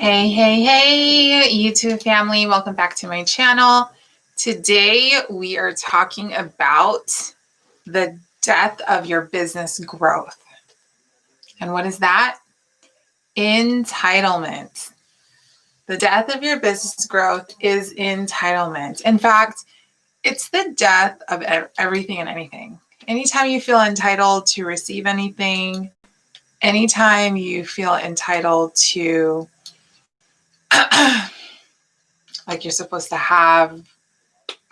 Hey, YouTube family, welcome back to my channel. Today we are talking about the death of your business growth. And what is that? Entitlement. The death of your business growth is entitlement. In fact, it's the death of everything and anything. Anytime you feel entitled to receive anything, anytime you feel entitled to like you're supposed to have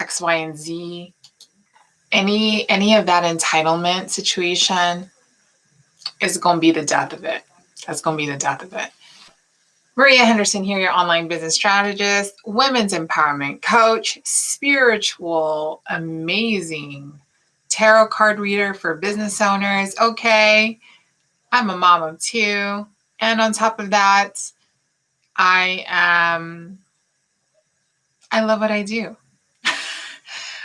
X, Y, and Z, any of that entitlement situation is going to be the death of it. That's going to be the death of it. Maria Henderson here, your online business strategist, women's empowerment coach, spiritual, amazing tarot card reader for business owners. Okay, I'm a mom of two. And on top of that, I love what I do. All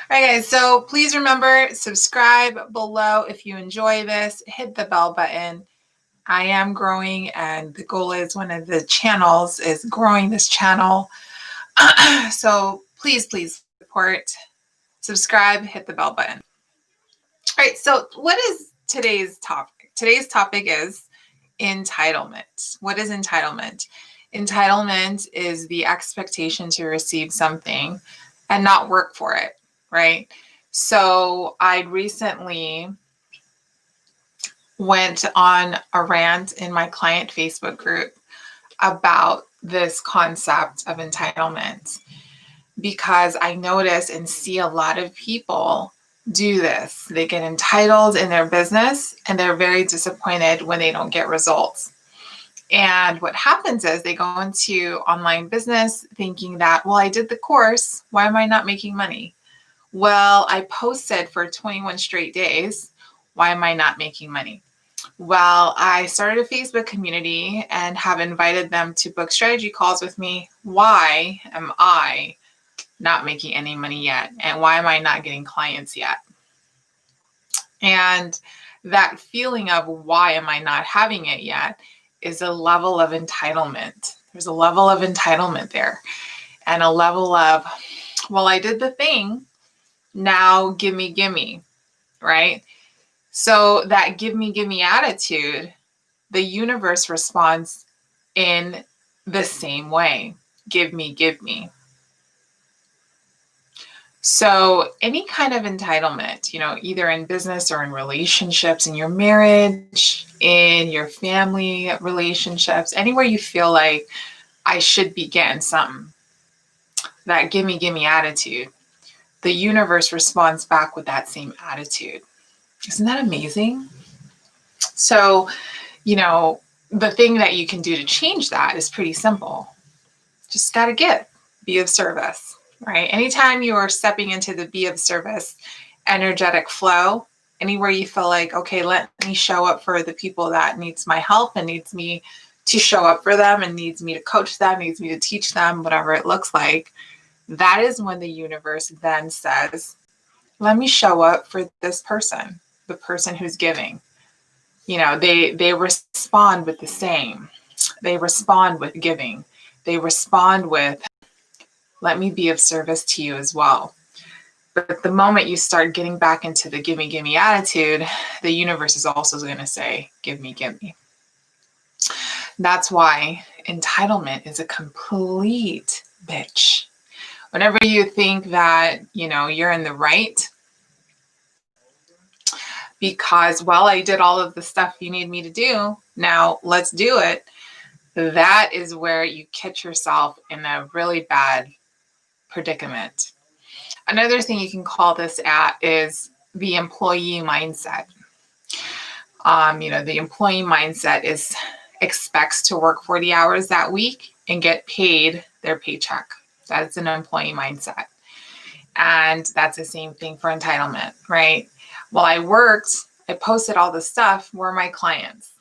right, guys, so please remember, subscribe below if you enjoy this. Hit the bell button. I am growing, and the goal is one of the channels is growing this channel. So please support, subscribe, hit the bell button. All right, so what is today's topic? Today's topic is entitlement. What is entitlement? Entitlement is the expectation to receive something and not work for it. Right? So I recently went on a rant in my client Facebook group about this concept of entitlement because I notice and see a lot of people do this. They get entitled in their business and they're very disappointed when they don't get results. And what happens is they go into online business thinking that, well, I did the course. Why am I not making money? Well, I posted for 21 straight days. Why am I not making money? Well, I started a Facebook community and have invited them to book strategy calls with me. Why am I not making any money yet? And why am I not getting clients yet? And that feeling of why am I not having it yet is a level of entitlement. There's a level of entitlement there and a level of, well, I did the thing. Now gimme, right? So that give me attitude, the universe responds in the same way. Give me. So any kind of entitlement, either in business or in relationships, in your marriage, in your family relationships, anywhere you feel like I should be getting something, that give me attitude, the universe responds back with that same attitude. Isn't that amazing? So, the thing that you can do to change that is pretty simple. Just got to be of service, right? Anytime you are stepping into the be of service energetic flow, anywhere you feel like, okay, let me show up for the people that needs my help and needs me to show up for them and needs me to coach them, needs me to teach them, whatever it looks like, that is when the universe then says, let me show up for this person, the person who's giving. They respond with the same. They respond with giving. They respond with, let me be of service to you as well. But the moment you start getting back into the give me attitude, the universe is also going to say, give me. That's why entitlement is a complete bitch. Whenever you think that, you're in the right, because, well, I did all of the stuff you need me to do, now let's do it. That is where you catch yourself in a really bad predicament. Another thing you can call this at is the employee mindset. The employee mindset expects to work 40 hours that week and get paid their paycheck. That's an employee mindset. And that's the same thing for entitlement, right? While I worked, I posted all this stuff, were my clients.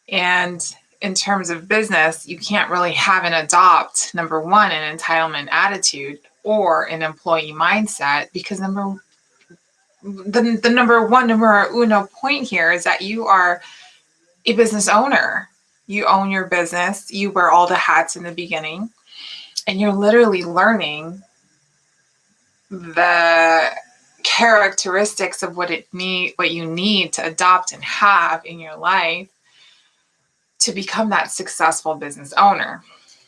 And in terms of business, you can't really have and adopt, number one, an entitlement attitude or an employee mindset, because number uno point here is that you are a business owner. You own your business. You wear all the hats in the beginning, and you're literally learning the characteristics of what you need to adopt and have in your life to become that successful business owner.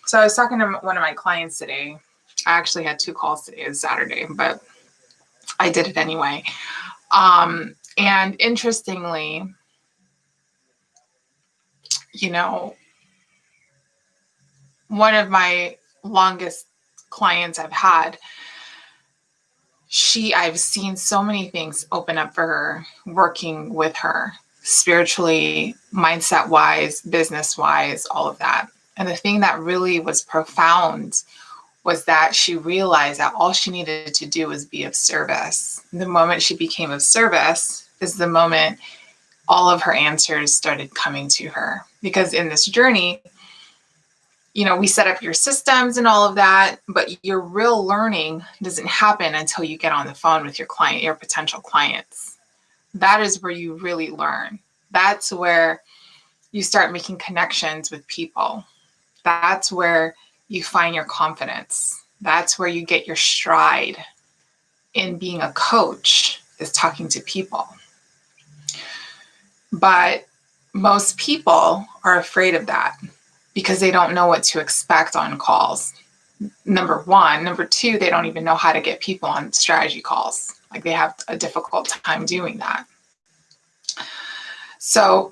So I was talking to one of my clients today. I actually had 2 calls today. It's Saturday, but I did it anyway. And interestingly, one of my longest clients I've had, I've seen so many things open up for her working with her spiritually, mindset wise, business wise, all of that. And the thing that really was profound was that she realized that all she needed to do was be of service. The moment she became of service is the moment all of her answers started coming to her. Because in this journey, we set up your systems and all of that, but your real learning doesn't happen until you get on the phone with your client, your potential clients. That is where you really learn. That's where you start making connections with people. That's where you find your confidence. That's where you get your stride in being a coach, is talking to people. But most people are afraid of that because they don't know what to expect on calls. Number one. Number two, they don't even know how to get people on strategy calls. Like, they have a difficult time doing that. So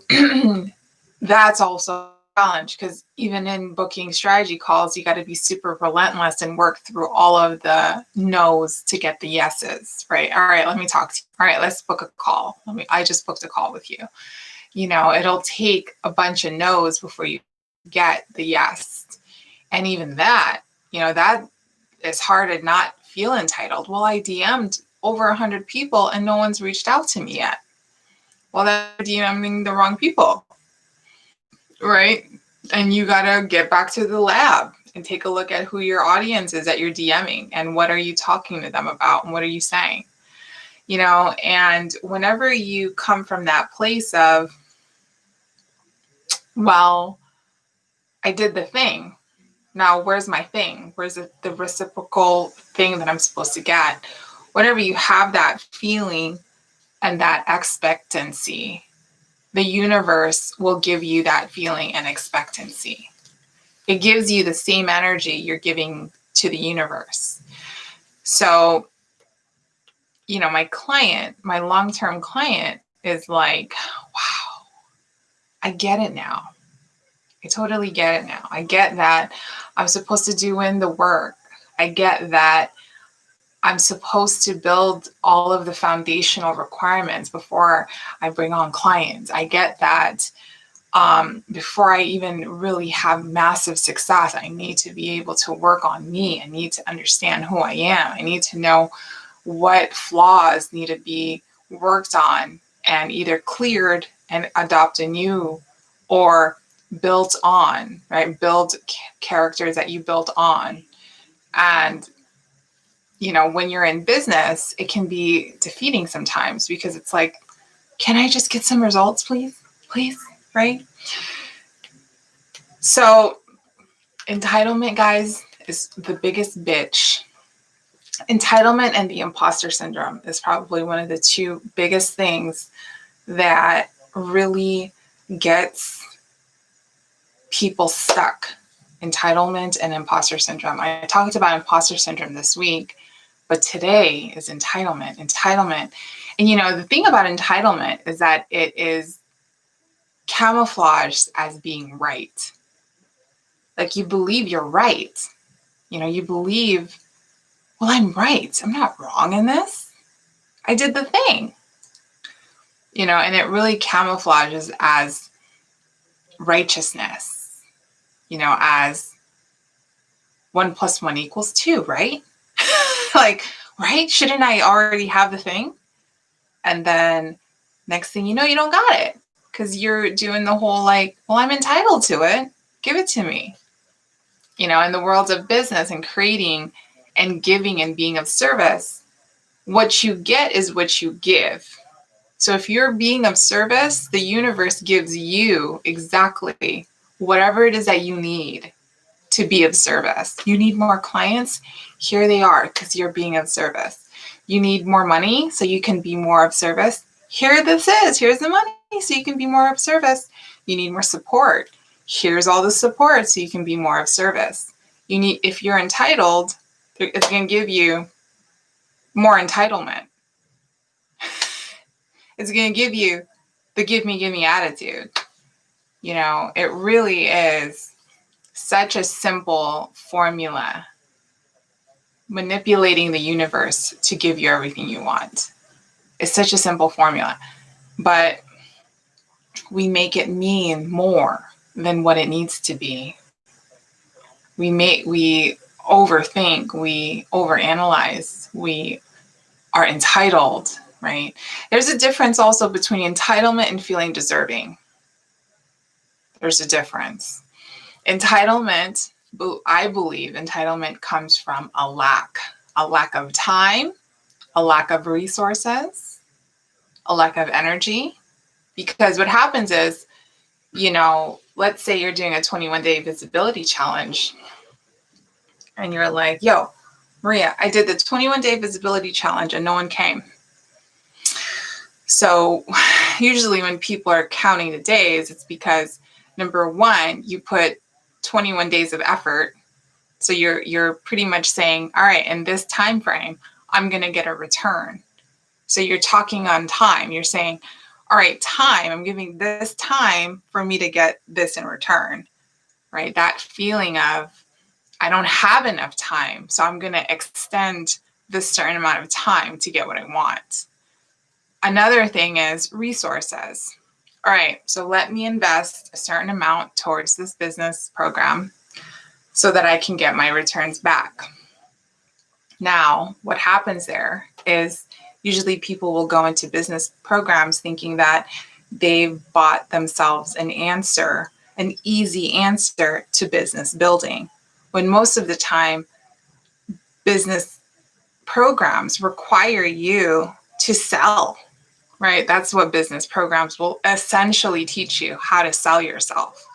that's also a challenge, because even in booking strategy calls, you got to be super relentless and work through all of the no's to get the yeses, right? All right, let me talk to you. All right, let's book a call. I just booked a call with you. It'll take a bunch of no's before you get the yes. And even that, that is hard to not feel entitled. Well, I DM'd over 100 people and no one's reached out to me yet. Well, that's DMing the wrong people, right? And you got to get back to the lab and take a look at who your audience is that you're DMing, and what are you talking to them about, and what are you saying? And whenever you come from that place of, well, I did the thing. Now, where's my thing? Where's the reciprocal thing that I'm supposed to get? Whenever you have that feeling and that expectancy, the universe will give you that feeling and expectancy. It gives you the same energy you're giving to the universe. So, my long-term client is like, wow, I get it now. I totally get it now. I get that I'm supposed to do in the work. I get that I'm supposed to build all of the foundational requirements before I bring on clients. I get that before I even really have massive success, I need to be able to work on me. I need to understand who I am. I need to know what flaws need to be worked on and either cleared and adopt a new, or built on, right? Build characters that you built on. And, when you're in business, it can be defeating sometimes, because it's like, can I just get some results, please? Please, right? So entitlement, guys, is the biggest bitch. Entitlement and the imposter syndrome is probably one of the 2 biggest things that really gets people stuck. Entitlement and imposter syndrome. I talked about imposter syndrome this week, but today is entitlement. And the thing about entitlement is that it is camouflaged as being right. Like, you believe you're right. You believe, well, I'm right. I'm not wrong in this. I did the thing. And it really camouflages as righteousness, as 1 + 1 = 2, right? Like, right? Shouldn't I already have the thing? And then next thing you know, you don't got it, because you're doing the whole like, well, I'm entitled to it. Give it to me. In the world of business and creating and giving and being of service, what you get is what you give. So if you're being of service, the universe gives you exactly whatever it is that you need to be of service. You need more clients? Here they are, because you're being of service. You need more money so you can be more of service? Here this is. Here's the money so you can be more of service. You need more support. Here's all the support so you can be more of service. You need, if you're entitled, it's going to give you more entitlement. It's going to give you the give me attitude. You know, it really is such a simple formula, manipulating the universe to give you everything you want. It's such a simple formula, but we make it mean more than what it needs to be. We overthink, we overanalyze, we are entitled, right? There's a difference also between entitlement and feeling deserving. There's a difference. Entitlement, I believe entitlement comes from a lack of time, a lack of resources, a lack of energy. Because what happens is, you know, let's say you're doing a 21-day visibility challenge and you're like, yo, Maria, I did the 21-day visibility challenge and no one came. So usually when people are counting the days, it's because number one, you put 21 days of effort. So you're pretty much saying, all right, in this time frame, I'm going to get a return. So you're talking on time. You're saying, all right, time, I'm giving this time for me to get this in return, right? That feeling of, I don't have enough time, so I'm going to extend this certain amount of time to get what I want. Another thing is resources. All right, so let me invest a certain amount towards this business program so that I can get my returns back. Now, what happens there is usually people will go into business programs thinking that they've bought themselves an answer, an easy answer to business building, when most of the time business programs require you to sell, right? That's what business programs will essentially teach you, how to sell yourself.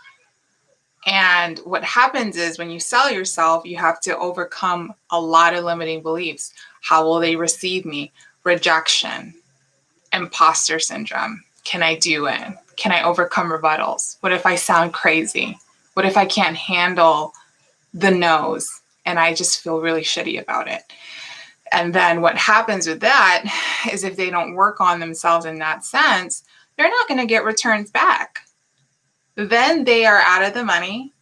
And what happens is when you sell yourself, you have to overcome a lot of limiting beliefs. How will they receive me? Rejection, imposter syndrome. Can I do it? Can I overcome rebuttals? What if I sound crazy? What if I can't handle the no's and I just feel really shitty about it? And then what happens with that is if they don't work on themselves in that sense, they're not going to get returns back. Then they are out of the money.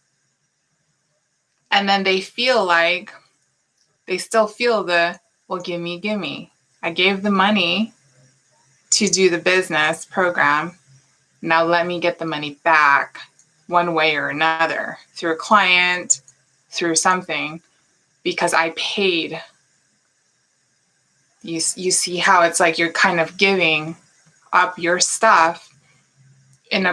And then they feel like, they still feel the, well, give me. I gave the money to do the business program. Now let me get the money back one way or another, through a client, through something, because I paid. You see how it's like you're kind of giving up your stuff in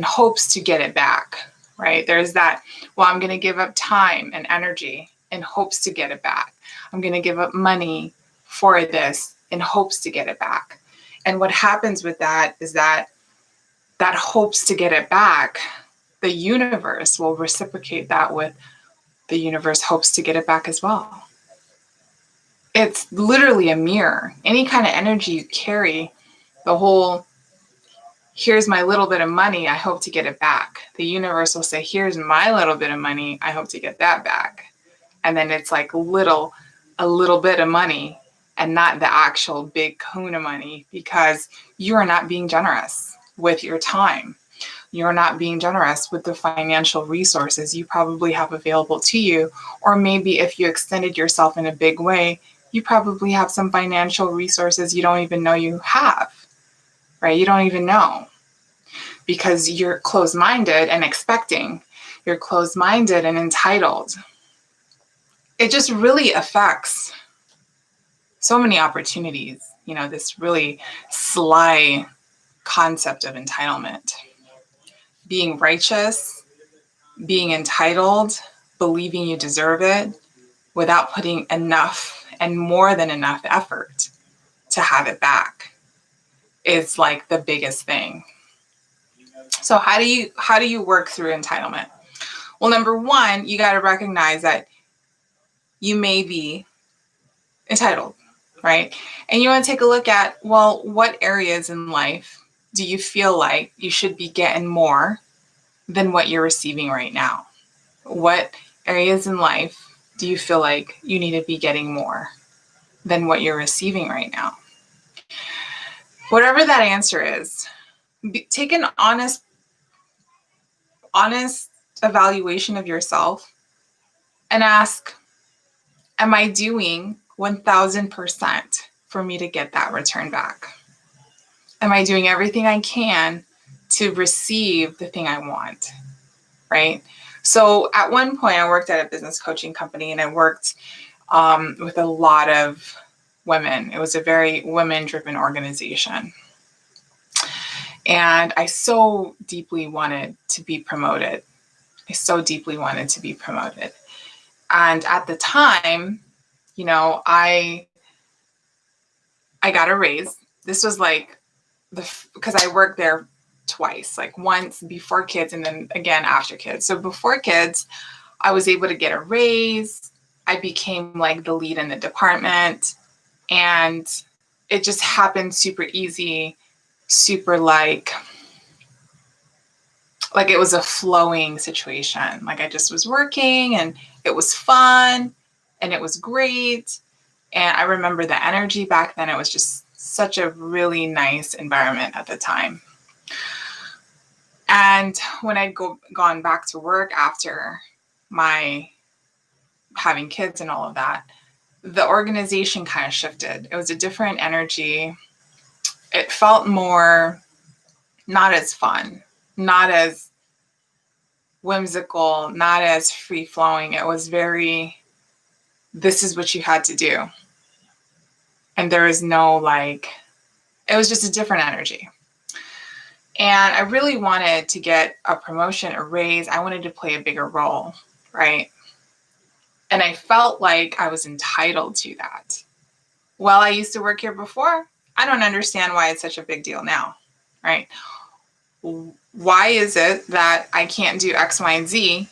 hopes to get it back, right? There's that, well, I'm going to give up time and energy in hopes to get it back. I'm going to give up money for this in hopes to get it back. And what happens with that is that hopes to get it back, the universe will reciprocate that with, the universe hopes to get it back as well. It's literally a mirror. Any kind of energy you carry, the whole, here's my little bit of money, I hope to get it back. The universe will say, here's my little bit of money, I hope to get that back. And then it's like a little bit of money and not the actual big kahuna money, because you are not being generous with your time. You're not being generous with the financial resources you probably have available to you. Or maybe if you extended yourself in a big way, you probably have some financial resources you don't even know you have, right? You don't even know, because you're closed-minded and expecting. You're closed-minded and entitled. It just really affects so many opportunities, you know, this really sly concept of entitlement. Being righteous, being entitled, believing you deserve it without putting enough and more than enough effort to have it back is like the biggest thing. So how do you work through entitlement? Well, number one, you got to recognize that you may be entitled, right? And you want to take a look at, well, what areas in life do you feel like you should be getting more than what you're receiving right now? What areas in life do you feel like you need to be getting more than what you're receiving right now? Whatever that answer is, take an honest evaluation of yourself and ask, am I doing 1000% for me to get that return back? Am I doing everything I can to receive the thing I want? Right? So at one point, I worked at a business coaching company, and I worked with a lot of women. It was a very women-driven organization. And I so deeply wanted to be promoted. I so deeply wanted to be promoted. And at the time, I got a raise. This was like because I worked there twice, like once before kids and then again after kids. So before kids, I was able to get a raise. I became like the lead in the department, and it just happened super easy, super like it was a flowing situation. Like I just was working and it was fun and it was great. And I remember the energy back then. It was just such a really nice environment at the time. And when I'd gone back to work after my having kids and all of that, the organization kind of shifted. It was a different energy. It felt more not as fun, not as whimsical, not as free flowing. It was very, this is what you had to do. And there was no it was just a different energy. And I really wanted to get a promotion, a raise. I wanted to play a bigger role, right? And I felt like I was entitled to that. Well, I used to work here before. I don't understand why it's such a big deal now, right? Why is it that I can't do X, Y, and Z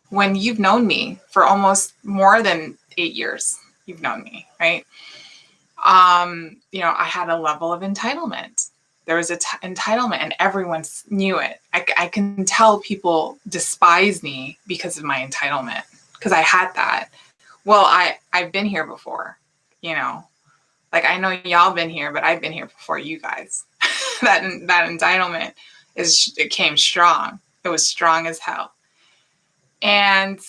when you've known me for almost more than 8 years? You've known me, right? I had a level of entitlement. There was entitlement, and everyone knew it. I can tell people despise me because of my entitlement, because I had that. Well, I've been here before, I know y'all been here, but I've been here before you guys. that entitlement it came strong. It was strong as hell. And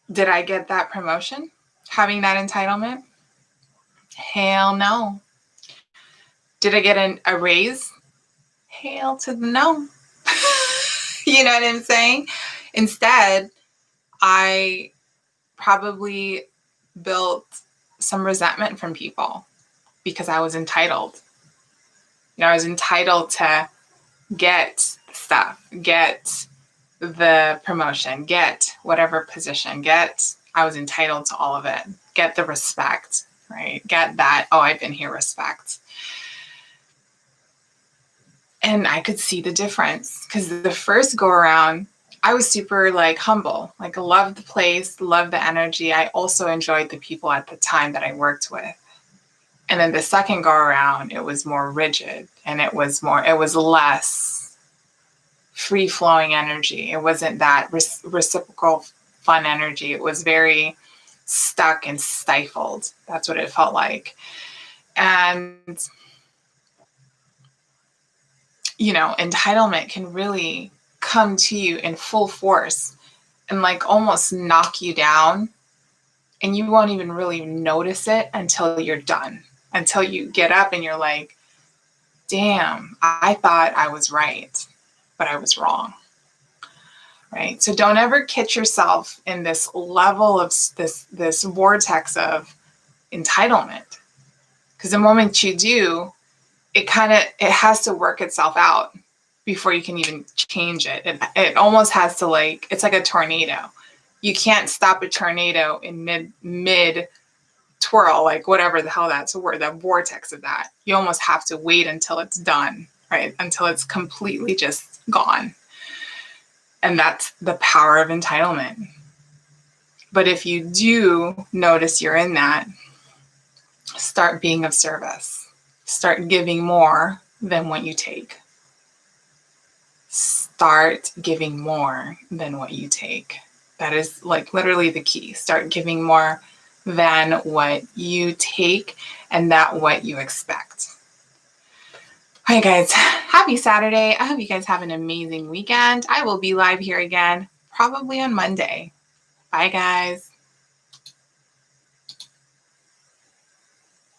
did I get that promotion having that entitlement? Hell no. Did I get a raise? Hell to the no. You know what I'm saying? Instead, I probably built some resentment from people because I was entitled. I was entitled to get stuff, get the promotion, get whatever position, I was entitled to all of it, get the respect, right? Get that, oh, I've been here respect. And I could see the difference because the first go around, I was super humble, loved the place, loved the energy. I also enjoyed the people at the time that I worked with. And then the second go around, it was more rigid and it was less free flowing energy. It wasn't that reciprocal fun energy. It was very stuck and stifled. That's what it felt like. And entitlement can really come to you in full force and almost knock you down, and you won't even really notice it until you're done, until you get up and you're like, damn, I thought I was right, but I was wrong, right? So don't ever catch yourself in this level of this vortex of entitlement, because the moment you do, it has to work itself out before you can even change it. It almost has to it's like a tornado. You can't stop a tornado in mid twirl, whatever the hell that's a word, that vortex of that. You almost have to wait until it's done, right? Until it's completely just gone. And that's the power of entitlement. But if you do notice you're in that, start being of service. Start giving more than what you take. Start giving more than what you take. That is like literally the key. Start giving more than what you take and not what you expect. All right, guys, happy Saturday. I hope you guys have an amazing weekend. I will be live here again, probably on Monday. Bye, guys.